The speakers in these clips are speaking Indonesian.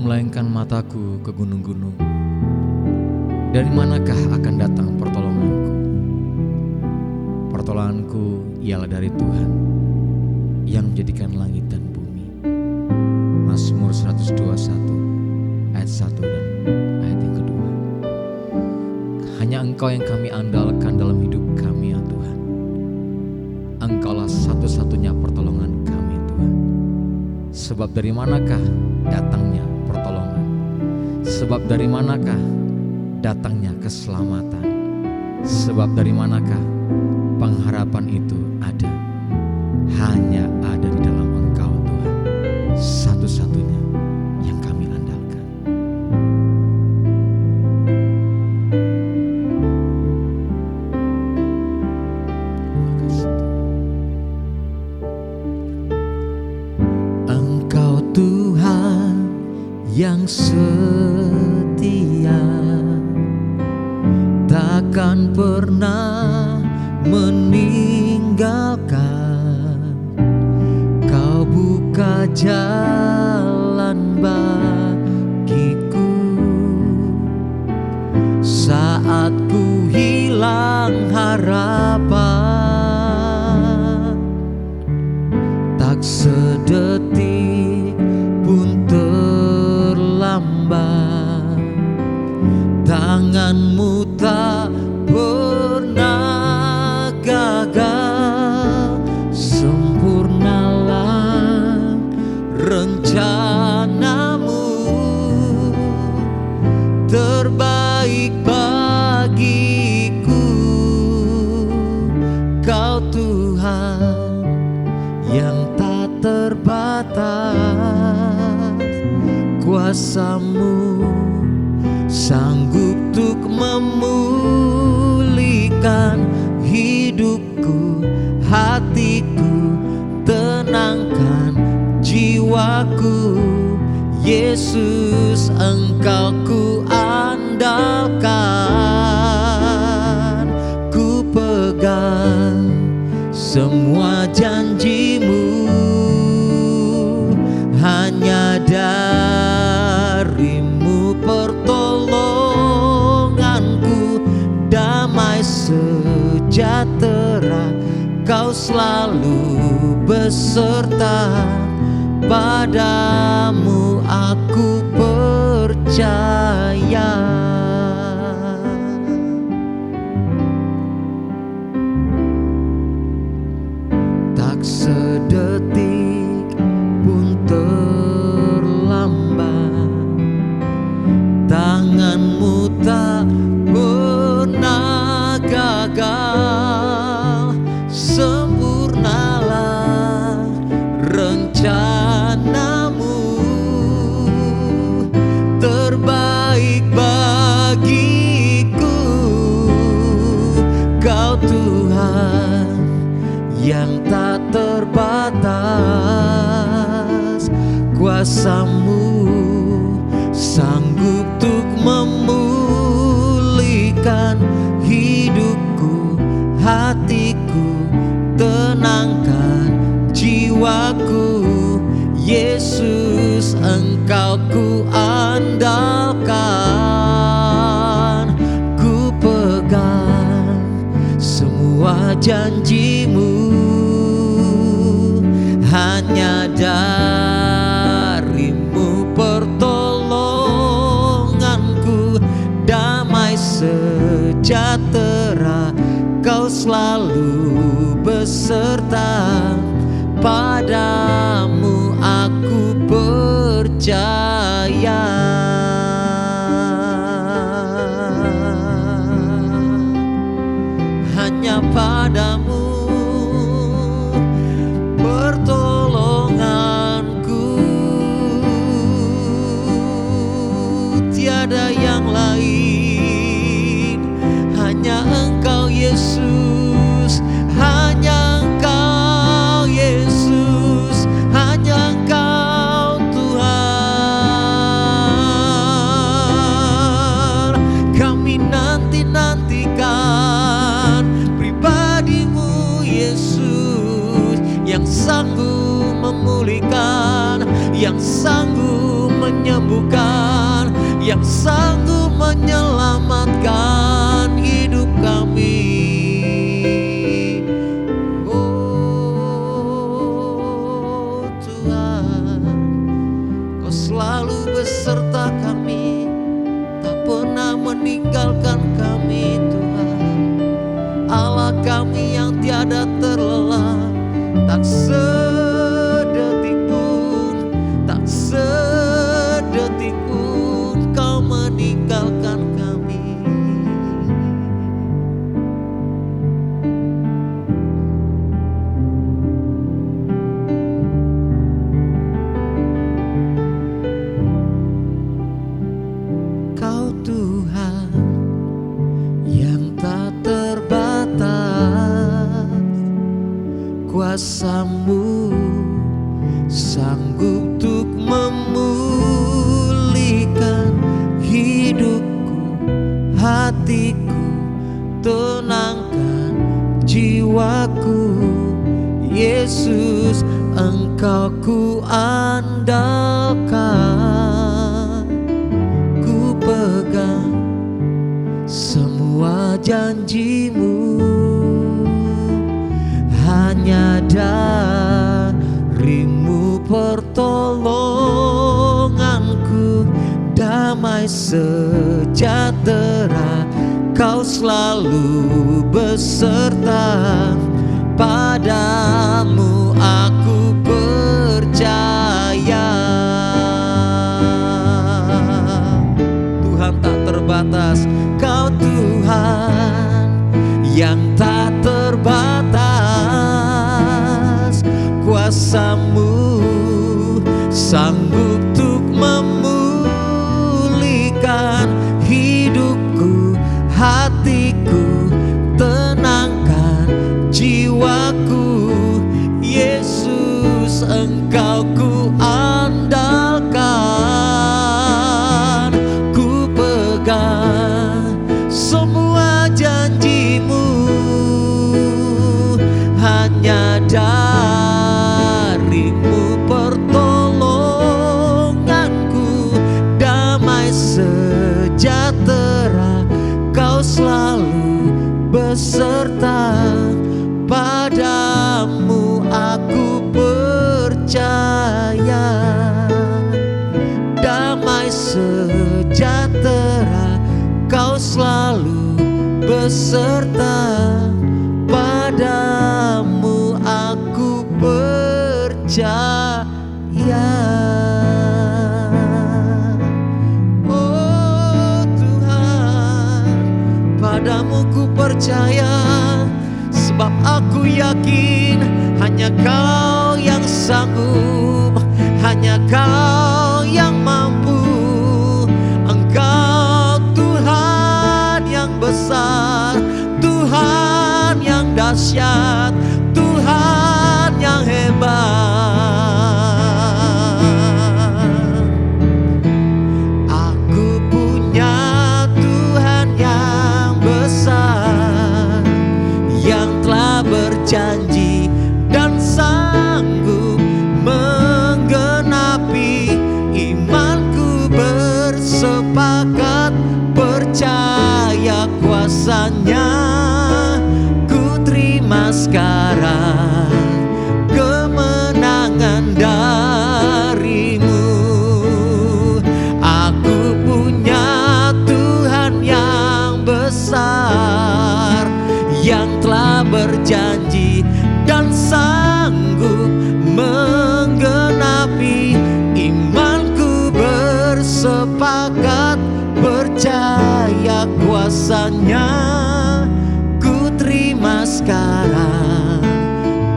melayangkan mataku ke gunung-gunung, dari manakah akan datang pertolonganku? Pertolonganku ialah dari Tuhan yang menjadikan langit dan bumi. Mazmur 121 ayat 1 dan ayat yang kedua. Hanya Engkau yang kami andalkan dalam hidup kami, ya Tuhan. Engkaulah satu-satunya pertolongan kami, Tuhan. Sebab dari manakah datangnya pertolongan? Sebab dari manakah datangnya keselamatan? Sebab dari manakah pengharapan itu ada? Hanya ada di dalam Engkau, Tuhan. Satu-satunya yang kami andalkan. Engkau Tuhan yang setia, takkan pernah meninggalkan. Kau buka jalan bagiku saat ku hilang harapan. Tak sedetik pun terlambat, tanganmu tak pernah gagal. Sempurnalah rencanamu, terbaik bagiku. Kau Tuhan yang tak terbatas, kuasa-Mu sanggup untuk memulihkan hidupku, hatiku, tenangkan jiwaku. Yesus, Engkau ku andalkan. Ku pegang semua janji-Mu, hanya dari-Mu pertolonganku. Damai sejahtera Kau selalu beserta, padamu aku percaya. Tak sedetik pun terlambat, tangan-Mu tak pernah gagal. Sempurnalah rencana-Mu, terbaik bagiku. Kau Tuhan yang tak terbatas, kuasa-Mu sanggup untuk memulihkan hidupku, hatiku, tenangkan jiwaku. Yesus, Engkau ku andalkan. Ku pegang semua janji-Mu, hanya dari-Mu pertolonganku. Damai sejahtera Kau selalu beserta, padamu aku percaya. Hanya padamu pertolonganku, tiada yang lain. Hanya Engkau Yesus, hanya Engkau Yesus, hanya Engkau Tuhan. Kami nanti-nantikan pribadi-Mu sanggup menyelamatkan hidup kami. Oh Tuhan, Kau selalu beserta kami, tak pernah meninggalkan kami Tuhan. Allah kami yang tiada terlelah, tak sedetik pun, tak sedetik pun Kau meninggalkan kami. Kau Tuhan yang tak terbatas, kuasa-Mu sanggup untuk memulihkan hidupku, hatiku, tenangkan jiwaku. Yesus, Engkau ku andalkan, ku pegang semua janji-Mu. Hanya dari-Mu pertolonganku, damai sejahtera Kau selalu beserta. Padamu aku percaya. Tuhan tak terbatas, Kau Tuhan yang tak terbatas, kuasa-Mu sanggup untuk memulihkan hidupku, hatiku, tenangkan jiwaku. Yesus, Engkau ku andalkan, ku pegang semua janji-Mu. Hanya dari-Mu pertolonganku, damai sejahtera Kau selalu beserta. Padamu aku percaya, damai sejahtera Kau selalu beserta. Padamu aku percaya. Oh Tuhan, padamu ku percaya, sebab aku yakin hanya Kau yang sanggup, hanya Kau yang mampu. Engkau Tuhan yang besar, Tuhan yang dahsyat, Tuhan yang hebat. Aku punya Tuhan yang besar, yang telah berjanji dan sanggup menggenapi. Imanku bersepakat percaya kuasa-Nya. Ku terima sekarang kemenangan dari-Mu. Aku punya Tuhan yang besar, yang telah berjanji dan sanggup menggenapi. Imanku bersepakat percaya kuasa-Nya. Ku terima sekarang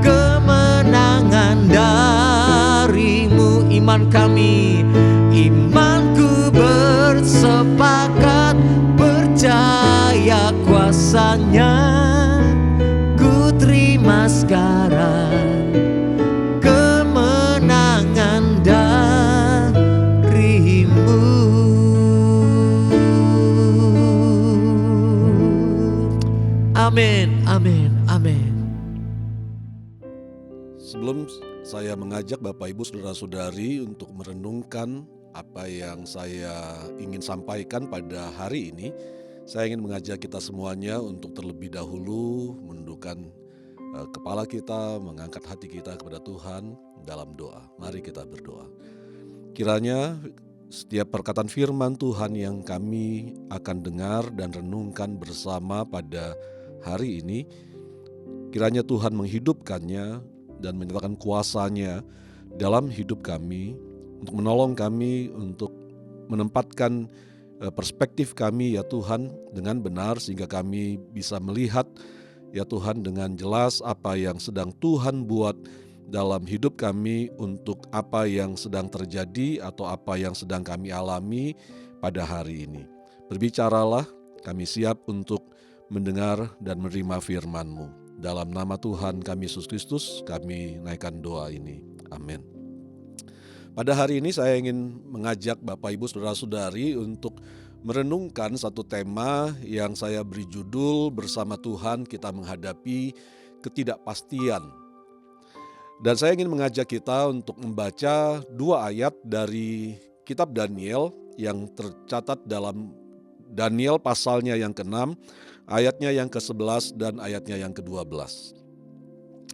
kemenangan dari-Mu. Iman kami, imanku bersepakat percaya kuasa-Nya. Ku terima sekarang kemenangan dari-Mu. Amin, amin, amin. Sebelum saya mengajak Bapak Ibu Saudara-saudari untuk merenungkan apa yang saya ingin sampaikan pada hari ini, saya ingin mengajak kita semuanya untuk terlebih dahulu menundukkan kepala kita, mengangkat hati kita kepada Tuhan dalam doa. Mari kita berdoa. Kiranya setiap perkataan firman Tuhan yang kami akan dengar dan renungkan bersama pada hari ini, kiranya Tuhan menghidupkannya dan menyatakan kuasa-Nya dalam hidup kami, untuk menolong kami untuk menempatkan perspektif kami ya Tuhan dengan benar, sehingga kami bisa melihat ya Tuhan dengan jelas apa yang sedang Tuhan buat dalam hidup kami, untuk apa yang sedang terjadi atau apa yang sedang kami alami pada hari ini. Berbicaralah, kami siap untuk mendengar dan menerima firman-Mu. Dalam nama Tuhan kami Yesus Kristus, kami naikkan doa ini. Amin. Pada hari ini saya ingin mengajak Bapak Ibu Saudara-saudari untuk merenungkan satu tema yang saya beri judul bersama Tuhan kita menghadapi ketidakpastian. Dan saya ingin mengajak kita untuk membaca 2 ayat dari kitab Daniel yang tercatat dalam Daniel pasalnya yang ke-6, ayatnya yang ke-11 dan ayatnya yang ke-12.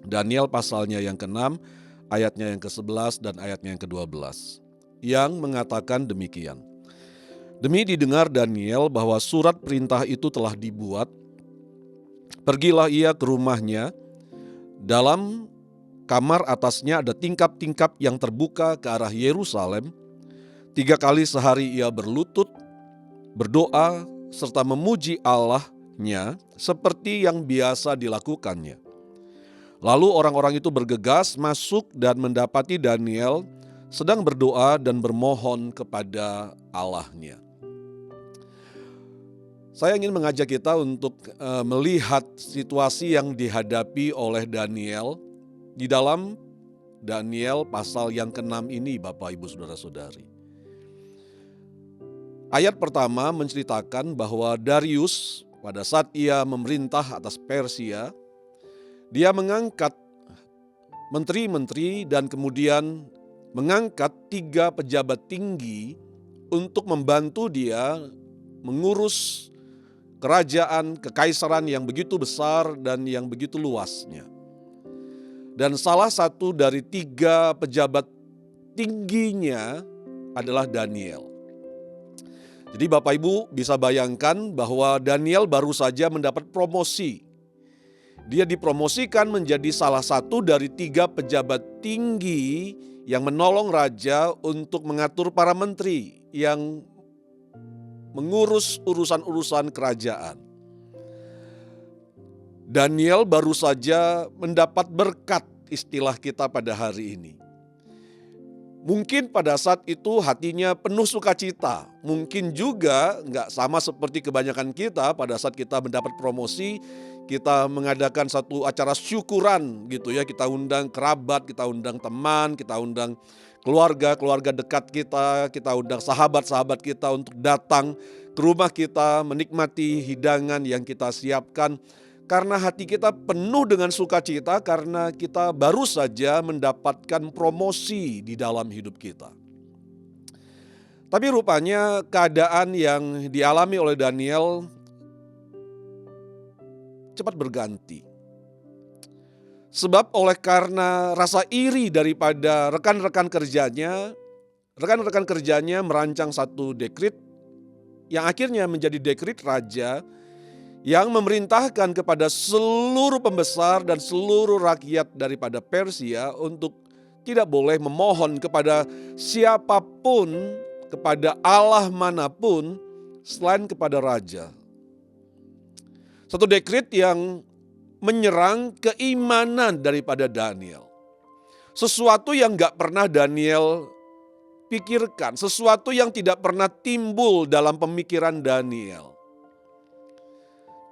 Daniel pasalnya yang ke-6, ayatnya yang ke-11 dan ayatnya yang ke-12, yang mengatakan demikian. Demi didengar Daniel bahwa surat perintah itu telah dibuat, pergilah ia ke rumahnya. Dalam kamar atasnya ada tingkap-tingkap yang terbuka ke arah Yerusalem. 3 kali sehari ia berlutut, berdoa, serta memuji Allahnya seperti yang biasa dilakukannya. Lalu orang-orang itu bergegas masuk dan mendapati Daniel sedang berdoa dan bermohon kepada Allahnya. Saya ingin mengajak kita untuk melihat situasi yang dihadapi oleh Daniel di dalam Daniel pasal yang ke-6 ini, Bapak Ibu Saudara-saudari. Ayat pertama menceritakan bahwa Darius pada saat ia memerintah atas Persia, dia mengangkat menteri-menteri dan kemudian mengangkat 3 pejabat tinggi untuk membantu dia mengurus kerajaan kekaisaran yang begitu besar dan yang begitu luasnya. Dan salah satu dari 3 pejabat tingginya adalah Daniel. Jadi Bapak Ibu bisa bayangkan bahwa Daniel baru saja mendapat promosi. Dia dipromosikan menjadi salah satu dari 3 pejabat tinggi yang menolong raja untuk mengatur para menteri yang mengurus urusan-urusan kerajaan. Daniel baru saja mendapat berkat, istilah kita pada hari ini. Mungkin pada saat itu hatinya penuh sukacita. Mungkin juga nggak sama seperti kebanyakan kita pada saat kita mendapat promosi, kita mengadakan satu acara syukuran gitu ya. Kita undang kerabat, kita undang teman, kita undang keluarga dekat kita undang sahabat-sahabat kita untuk datang ke rumah kita menikmati hidangan yang kita siapkan. Karena hati kita penuh dengan sukacita karena kita baru saja mendapatkan promosi di dalam hidup kita. Tapi rupanya keadaan yang dialami oleh Daniel cepat berganti. Sebab oleh karena rasa iri daripada rekan-rekan kerjanya merancang satu dekrit yang akhirnya menjadi dekrit raja yang memerintahkan kepada seluruh pembesar dan seluruh rakyat daripada Persia untuk tidak boleh memohon kepada siapapun, kepada Allah manapun selain kepada raja. Satu dekrit yang menyerang keimanan daripada Daniel. Sesuatu yang gak pernah Daniel pikirkan, sesuatu yang tidak pernah timbul dalam pemikiran Daniel.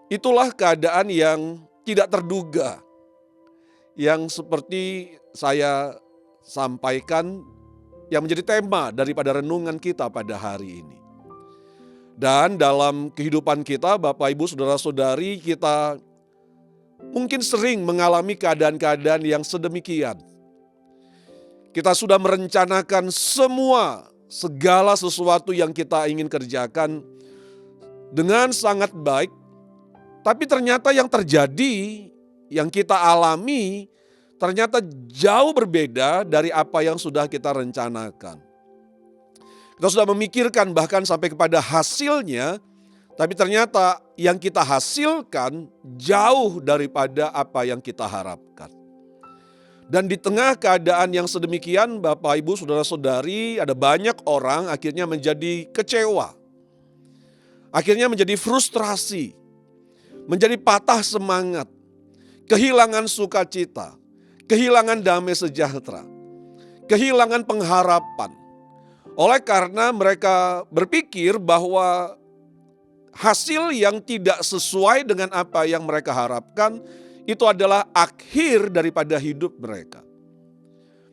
Itulah keadaan yang tidak terduga, yang seperti saya sampaikan yang menjadi tema daripada renungan kita pada hari ini. Dan dalam kehidupan kita, Bapak Ibu Saudara-saudari, kita mungkin sering mengalami keadaan-keadaan yang sedemikian. Kita sudah merencanakan semua segala sesuatu yang kita ingin kerjakan dengan sangat baik, tapi ternyata yang terjadi, yang kita alami, ternyata jauh berbeda dari apa yang sudah kita rencanakan. Kita sudah memikirkan bahkan sampai kepada hasilnya, tapi ternyata yang kita hasilkan jauh daripada apa yang kita harapkan. Dan di tengah keadaan yang sedemikian, Bapak, Ibu, Saudara-saudari, ada banyak orang akhirnya menjadi kecewa. Akhirnya menjadi frustrasi, menjadi patah semangat, kehilangan sukacita, kehilangan damai sejahtera, kehilangan pengharapan. Oleh karena mereka berpikir bahwa hasil yang tidak sesuai dengan apa yang mereka harapkan itu adalah akhir daripada hidup mereka.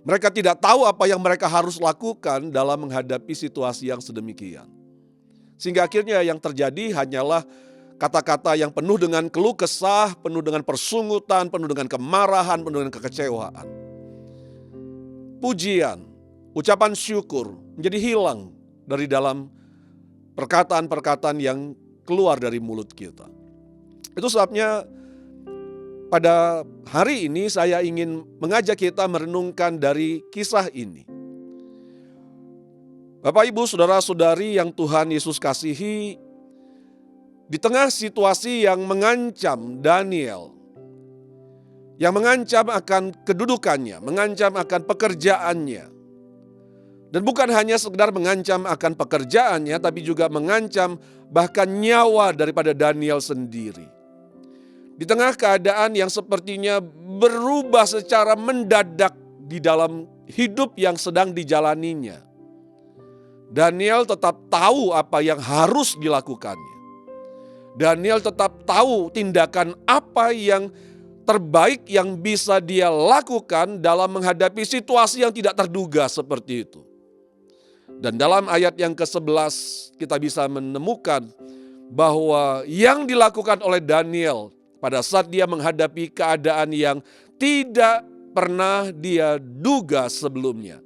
Mereka tidak tahu apa yang mereka harus lakukan dalam menghadapi situasi yang sedemikian. Sehingga akhirnya yang terjadi hanyalah kata-kata yang penuh dengan keluh kesah, penuh dengan persungutan, penuh dengan kemarahan, penuh dengan kekecewaan. Pujian, ucapan syukur menjadi hilang dari dalam perkataan-perkataan yang keluar dari mulut kita. Itu sebabnya pada hari ini saya ingin mengajak kita merenungkan dari kisah ini. Bapak, Ibu, Saudara-saudari yang Tuhan Yesus kasihi, di tengah situasi yang mengancam Daniel, yang mengancam akan kedudukannya, mengancam akan pekerjaannya, dan bukan hanya sekedar mengancam akan pekerjaannya, tapi juga mengancam bahkan nyawa daripada Daniel sendiri. Di tengah keadaan yang sepertinya berubah secara mendadak di dalam hidup yang sedang dijalaninya, Daniel tetap tahu apa yang harus dilakukannya. Daniel tetap tahu tindakan apa yang terbaik yang bisa dia lakukan dalam menghadapi situasi yang tidak terduga seperti itu. Dan dalam ayat yang ke-11 kita bisa menemukan bahwa yang dilakukan oleh Daniel pada saat dia menghadapi keadaan yang tidak pernah dia duga sebelumnya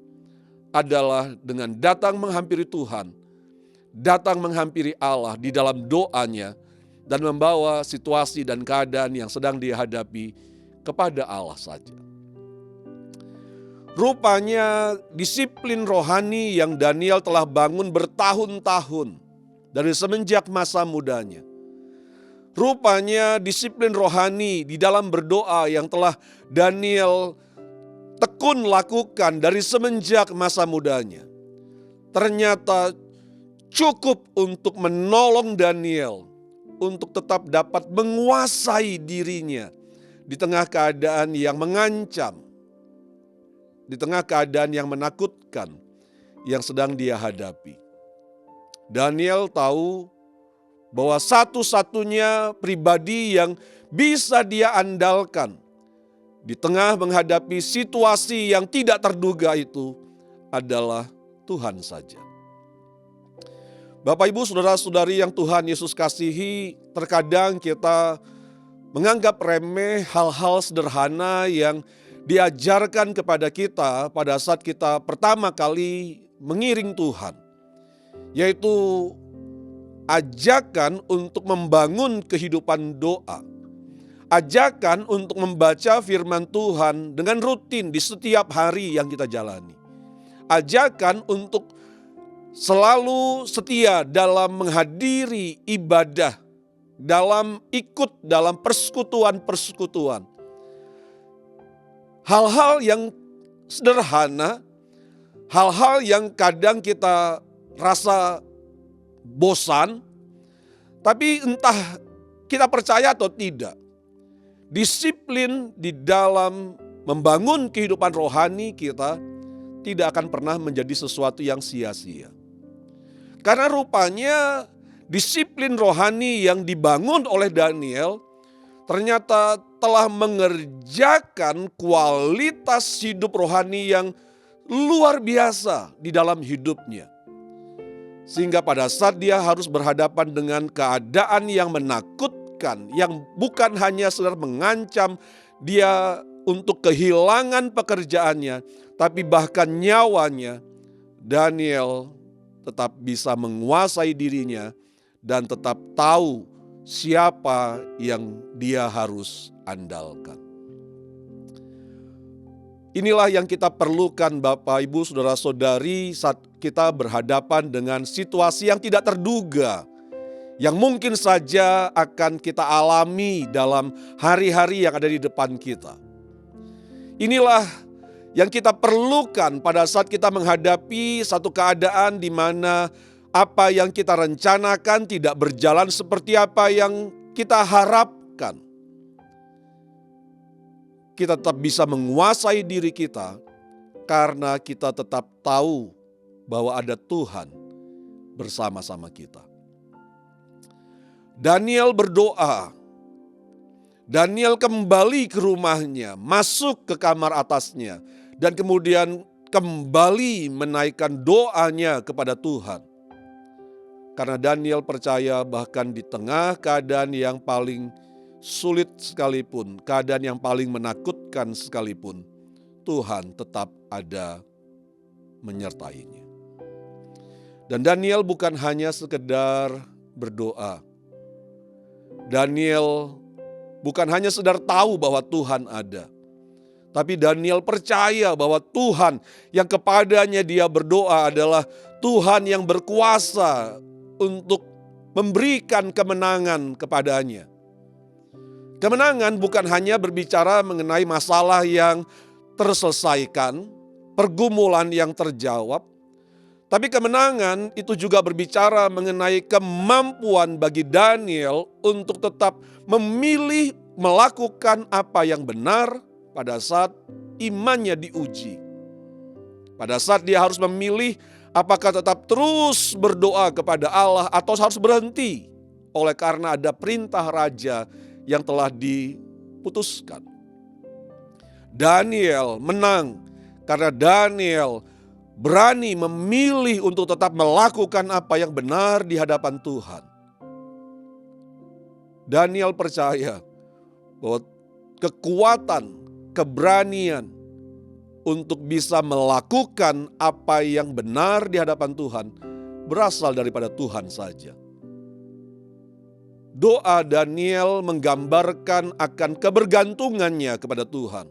adalah dengan datang menghampiri Tuhan, datang menghampiri Allah di dalam doanya, dan membawa situasi dan keadaan yang sedang dihadapi kepada Allah saja. Rupanya disiplin rohani yang Daniel telah bangun bertahun-tahun dari semenjak masa mudanya. Rupanya disiplin rohani di dalam berdoa yang telah Daniel tekun lakukan dari semenjak masa mudanya, ternyata cukup untuk menolong Daniel untuk tetap dapat menguasai dirinya di tengah keadaan yang mengancam, di tengah keadaan yang menakutkan yang sedang dia hadapi. Daniel tahu bahwa satu-satunya pribadi yang bisa dia andalkan di tengah menghadapi situasi yang tidak terduga itu adalah Tuhan saja. Bapak, Ibu, Saudara-saudari yang Tuhan Yesus kasihi, terkadang kita menganggap remeh hal-hal sederhana yang diajarkan kepada kita pada saat kita pertama kali mengiring Tuhan, yaitu ajakan untuk membangun kehidupan doa. Ajakan untuk membaca firman Tuhan dengan rutin di setiap hari yang kita jalani. Ajakan untuk selalu setia dalam menghadiri ibadah, dalam ikut dalam persekutuan-persekutuan. Hal-hal yang sederhana, hal-hal yang kadang kita rasa bosan, tapi entah kita percaya atau tidak, disiplin di dalam membangun kehidupan rohani kita tidak akan pernah menjadi sesuatu yang sia-sia. Karena rupanya disiplin rohani yang dibangun oleh Daniel ternyata telah mengerjakan kualitas hidup rohani yang luar biasa di dalam hidupnya. Sehingga pada saat dia harus berhadapan dengan keadaan yang menakutkan, yang bukan hanya sekedar mengancam dia untuk kehilangan pekerjaannya, tapi bahkan nyawanya, Daniel tetap bisa menguasai dirinya dan tetap tahu siapa yang dia harus andalkan. Inilah yang kita perlukan Bapak, Ibu, Saudara-saudari saat kita berhadapan dengan situasi yang tidak terduga, yang mungkin saja akan kita alami dalam hari-hari yang ada di depan kita. Inilah yang kita perlukan pada saat kita menghadapi satu keadaan di mana apa yang kita rencanakan tidak berjalan seperti apa yang kita harapkan. Kita tetap bisa menguasai diri kita karena kita tetap tahu bahwa ada Tuhan bersama-sama kita. Daniel berdoa. Daniel kembali ke rumahnya, masuk ke kamar atasnya, dan kemudian kembali menaikkan doanya kepada Tuhan. Karena Daniel percaya bahkan di tengah keadaan yang paling sulit sekalipun, keadaan yang paling menakutkan sekalipun, Tuhan tetap ada menyertainya. Dan Daniel bukan hanya sekedar berdoa. Daniel bukan hanya sekedar tahu bahwa Tuhan ada. Tapi Daniel percaya bahwa Tuhan yang kepadanya dia berdoa adalah Tuhan yang berkuasa untuk memberikan kemenangan kepadanya. Kemenangan bukan hanya berbicara mengenai masalah yang terselesaikan, pergumulan yang terjawab, tapi kemenangan itu juga berbicara mengenai kemampuan bagi Daniel untuk tetap memilih melakukan apa yang benar pada saat imannya diuji. Pada saat dia harus memilih apakah tetap terus berdoa kepada Allah atau harus berhenti oleh karena ada perintah raja yang telah diputuskan. Daniel menang karena Daniel berani memilih untuk tetap melakukan apa yang benar di hadapan Tuhan. Daniel percaya bahwa kekuatan, keberanian untuk bisa melakukan apa yang benar di hadapan Tuhan berasal daripada Tuhan saja. Doa Daniel menggambarkan akan kebergantungannya kepada Tuhan.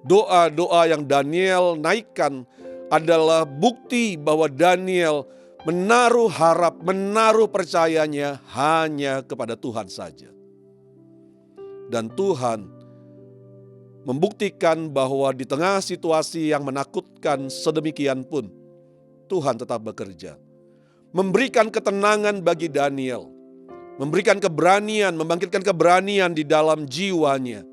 Doa-doa yang Daniel naikkan adalah bukti bahwa Daniel menaruh harap, menaruh percayanya hanya kepada Tuhan saja. Dan Tuhan membuktikan bahwa di tengah situasi yang menakutkan sedemikian pun, Tuhan tetap bekerja. Memberikan ketenangan bagi Daniel, memberikan keberanian, membangkitkan keberanian di dalam jiwanya,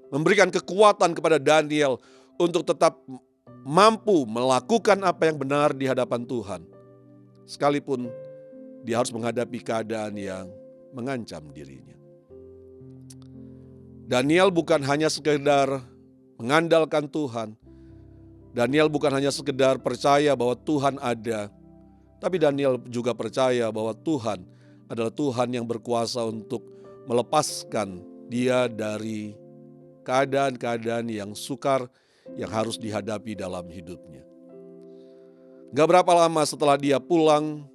memberikan kekuatan kepada Daniel untuk tetap mampu melakukan apa yang benar di hadapan Tuhan. Sekalipun dia harus menghadapi keadaan yang mengancam dirinya. Daniel bukan hanya sekedar mengandalkan Tuhan. Daniel bukan hanya sekedar percaya bahwa Tuhan ada. Tapi Daniel juga percaya bahwa Tuhan adalah Tuhan yang berkuasa untuk melepaskan dia dari keadaan-keadaan yang sukar yang harus dihadapi dalam hidupnya. Gak berapa lama setelah dia pulang,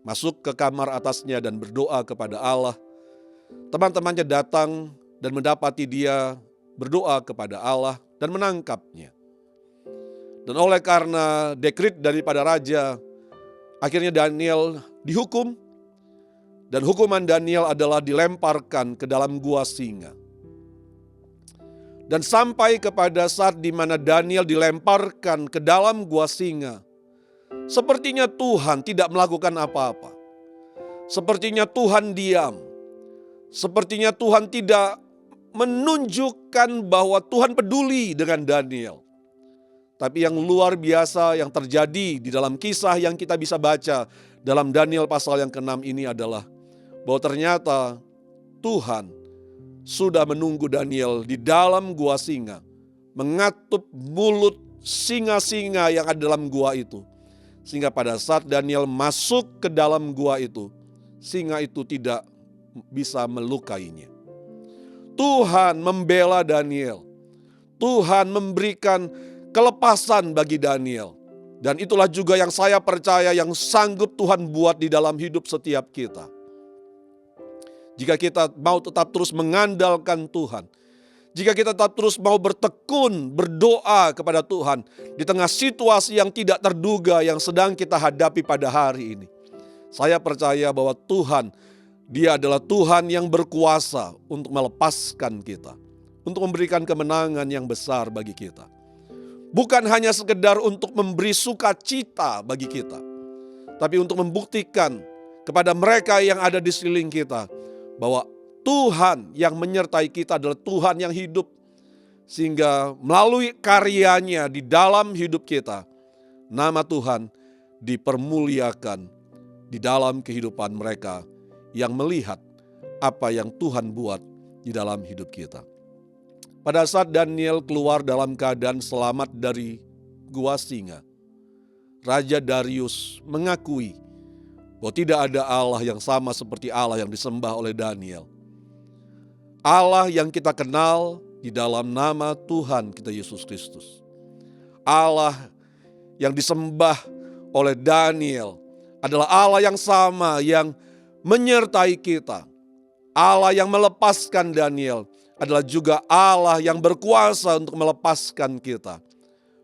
masuk ke kamar atasnya dan berdoa kepada Allah, teman-temannya datang dan mendapati dia berdoa kepada Allah dan menangkapnya. Dan oleh karena dekret daripada raja, akhirnya Daniel dihukum, dan hukuman Daniel adalah dilemparkan ke dalam gua singa. Dan sampai kepada saat di mana Daniel dilemparkan ke dalam gua singa, sepertinya Tuhan tidak melakukan apa-apa. Sepertinya Tuhan diam. Sepertinya Tuhan tidak menunjukkan bahwa Tuhan peduli dengan Daniel. Tapi yang luar biasa yang terjadi di dalam kisah yang kita bisa baca dalam Daniel pasal yang ke-6 ini adalah bahwa ternyata Tuhan sudah menunggu Daniel di dalam gua singa, mengatup mulut singa-singa yang ada dalam gua itu. Sehingga pada saat Daniel masuk ke dalam gua itu, singa itu tidak bisa melukainya. Tuhan membela Daniel. Tuhan memberikan kelepasan bagi Daniel. Dan itulah juga yang saya percaya yang sanggup Tuhan buat di dalam hidup setiap kita. Jika kita mau tetap terus mengandalkan Tuhan, jika kita tetap terus mau bertekun, berdoa kepada Tuhan di tengah situasi yang tidak terduga yang sedang kita hadapi pada hari ini. Saya percaya bahwa Tuhan, Dia adalah Tuhan yang berkuasa untuk melepaskan kita, untuk memberikan kemenangan yang besar bagi kita. Bukan hanya sekedar untuk memberi sukacita bagi kita, tapi untuk membuktikan kepada mereka yang ada di sekeliling kita bahwa Tuhan yang menyertai kita adalah Tuhan yang hidup. Sehingga melalui karyanya di dalam hidup kita, nama Tuhan dipermuliakan di dalam kehidupan mereka yang melihat apa yang Tuhan buat di dalam hidup kita. Pada saat Daniel keluar dalam keadaan selamat dari gua singa, Raja Darius mengakui bahwa tidak ada Allah yang sama seperti Allah yang disembah oleh Daniel. Allah yang kita kenal di dalam nama Tuhan kita Yesus Kristus. Allah yang disembah oleh Daniel adalah Allah yang sama yang menyertai kita. Allah yang melepaskan Daniel adalah juga Allah yang berkuasa untuk melepaskan kita.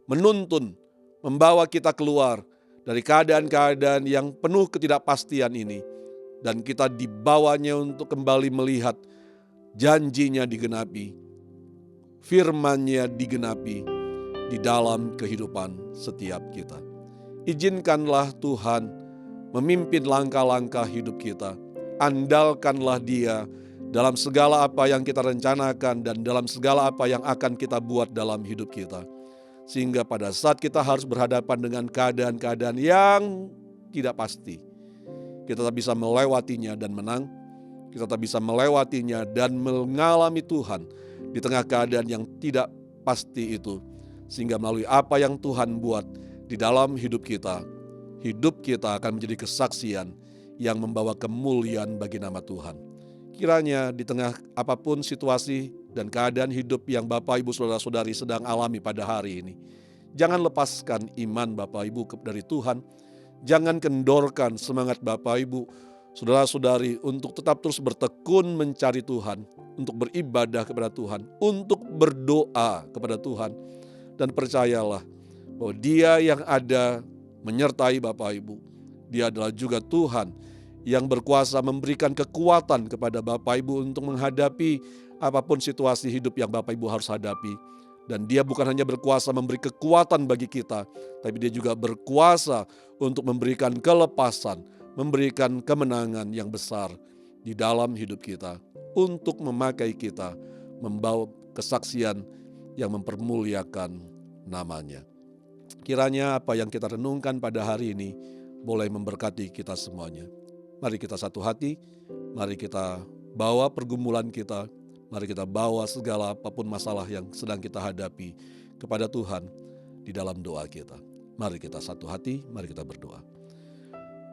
Menuntun, membawa kita keluar dari keadaan-keadaan yang penuh ketidakpastian ini. Dan kita dibawanya untuk kembali melihat janjinya digenapi, firman-Nya digenapi di dalam kehidupan setiap kita. Izinkanlah Tuhan memimpin langkah-langkah hidup kita. Andalkanlah Dia dalam segala apa yang kita rencanakan dan dalam segala apa yang akan kita buat dalam hidup kita. Sehingga pada saat kita harus berhadapan dengan keadaan-keadaan yang tidak pasti, kita tak bisa melewatinya dan menang. Kita tak bisa melewatinya dan mengalami Tuhan di tengah keadaan yang tidak pasti itu. Sehingga melalui apa yang Tuhan buat di dalam hidup kita akan menjadi kesaksian yang membawa kemuliaan bagi nama Tuhan. Kiranya di tengah apapun situasi dan keadaan hidup yang Bapak Ibu Saudara-saudari sedang alami pada hari ini, jangan lepaskan iman Bapak Ibu dari Tuhan. Jangan kendorkan semangat Bapak Ibu Saudara-saudari untuk tetap terus bertekun mencari Tuhan, untuk beribadah kepada Tuhan, untuk berdoa kepada Tuhan. Dan percayalah bahwa Dia yang ada menyertai Bapak Ibu. Dia adalah juga Tuhan yang berkuasa memberikan kekuatan kepada Bapak Ibu untuk menghadapi apapun situasi hidup yang Bapak Ibu harus hadapi. Dan Dia bukan hanya berkuasa memberi kekuatan bagi kita, tapi Dia juga berkuasa untuk memberikan kelepasan, memberikan kemenangan yang besar di dalam hidup kita, untuk memakai kita membawa kesaksian yang mempermuliakan nama-Nya. Kiranya apa yang kita renungkan pada hari ini boleh memberkati kita semuanya. Mari kita satu hati, mari kita bawa pergumulan kita, mari kita bawa segala apapun masalah yang sedang kita hadapi kepada Tuhan di dalam doa kita. Mari kita satu hati, mari kita berdoa.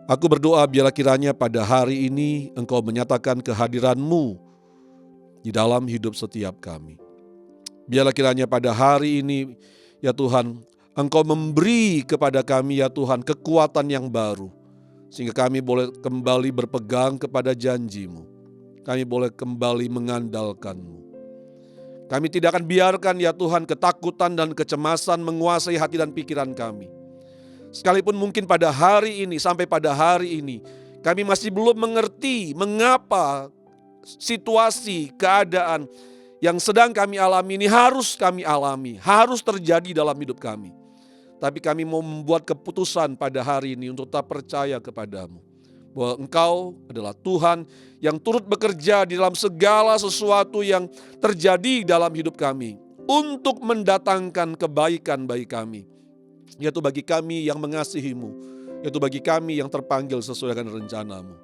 Aku berdoa biarlah kiranya pada hari ini Engkau menyatakan kehadiran-Mu di dalam hidup setiap kami. Biarlah kiranya pada hari ini ya Tuhan, Engkau memberi kepada kami ya Tuhan kekuatan yang baru. Sehingga kami boleh kembali berpegang kepada janji-Mu. Kami boleh kembali mengandalkan-Mu. Kami tidak akan biarkan ya Tuhan ketakutan dan kecemasan menguasai hati dan pikiran kami. Sekalipun mungkin pada hari ini, sampai pada hari ini, kami masih belum mengerti mengapa situasi, keadaan yang sedang kami alami ini harus kami alami, harus terjadi dalam hidup kami. Tapi kami mau membuat keputusan pada hari ini untuk tetap percaya kepadamu. Bahwa Engkau adalah Tuhan yang turut bekerja di dalam segala sesuatu yang terjadi dalam hidup kami. Untuk mendatangkan kebaikan bagi kami. Yaitu bagi kami yang mengasihi-Mu, yaitu bagi kami yang terpanggil sesuai dengan rencana-Mu.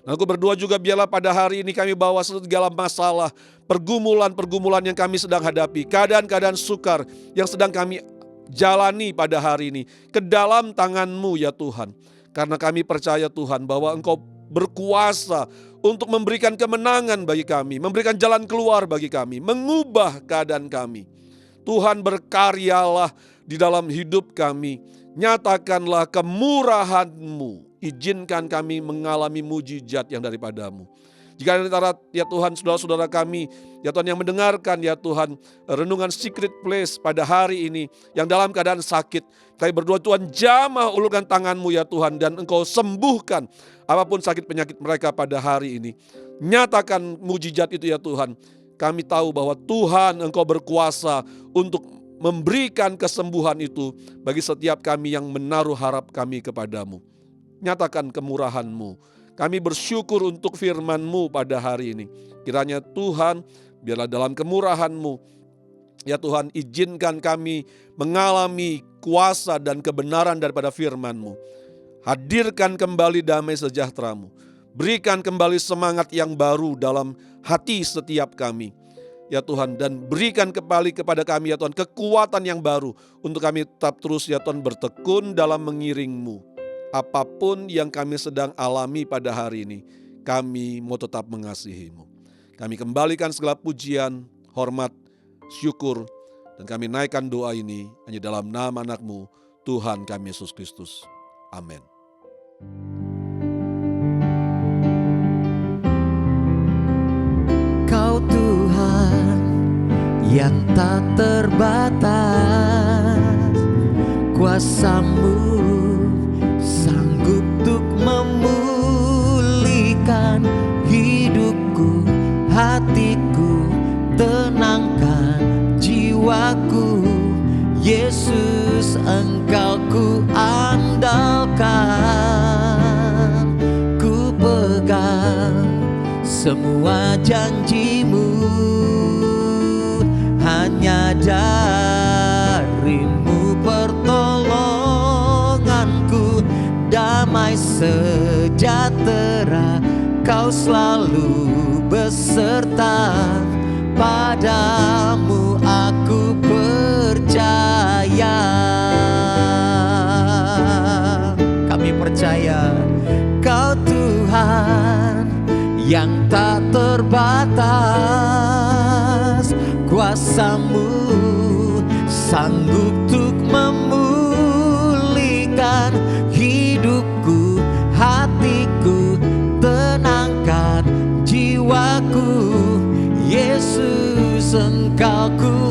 Dan aku berdoa juga biarlah pada hari ini kami bawa segala masalah, pergumulan-pergumulan yang kami sedang hadapi, keadaan-keadaan sukar yang sedang kami jalani pada hari ini ke dalam tangan-Mu ya Tuhan. Karena kami percaya Tuhan bahwa Engkau berkuasa untuk memberikan kemenangan bagi kami, memberikan jalan keluar bagi kami, mengubah keadaan kami. Tuhan berkaryalah di dalam hidup kami. Nyatakanlah kemurahan-Mu. Izinkan kami mengalami mujizat yang daripada-Mu. Jika antara ya Tuhan saudara-saudara kami ya Tuhan yang mendengarkan ya Tuhan renungan Secret Place pada hari ini yang dalam keadaan sakit, kami berdoa Tuhan jamah ulurkan tangan-Mu ya Tuhan dan Engkau sembuhkan apapun sakit penyakit mereka pada hari ini. Nyatakan mujizat itu ya Tuhan. Kami tahu bahwa Tuhan Engkau berkuasa untuk memberikan kesembuhan itu bagi setiap kami yang menaruh harap kami kepadamu. Nyatakan kemurahan-Mu. Kami bersyukur untuk firman-Mu pada hari ini. Kiranya Tuhan, biarlah dalam kemurahan-Mu, ya Tuhan izinkan kami mengalami kuasa dan kebenaran daripada firman-Mu. Hadirkan kembali damai sejahtera-Mu. Berikan kembali semangat yang baru dalam hati setiap kami. Ya Tuhan, dan berikan kembali kepada kami ya Tuhan kekuatan yang baru untuk kami tetap terus ya Tuhan bertekun dalam mengiring-Mu. Apapun yang kami sedang alami pada hari ini, kami mau tetap mengasihi-Mu. Kami kembalikan segala pujian, hormat, syukur, dan kami naikkan doa ini hanya dalam nama anak-Mu, Tuhan kami Yesus Kristus. Amin. Kau Tuhan yang tak terbatas, kuasa-Mu sanggup untuk memulihkan hidupku, hatiku, tenangkan jiwaku. Yesus, Engkau ku andalkan, ku pegang semua janji-Mu, hanya dari-Mu pertolonganku. Damai sejahtera Kau selalu beserta, padamu aku percaya. Kami percaya Kau Tuhan yang tak terbatas, kuasa-Mu sanggup untuk memulihkan hidupku, hatiku, tenangkan jiwaku. Yesus, Engkau ku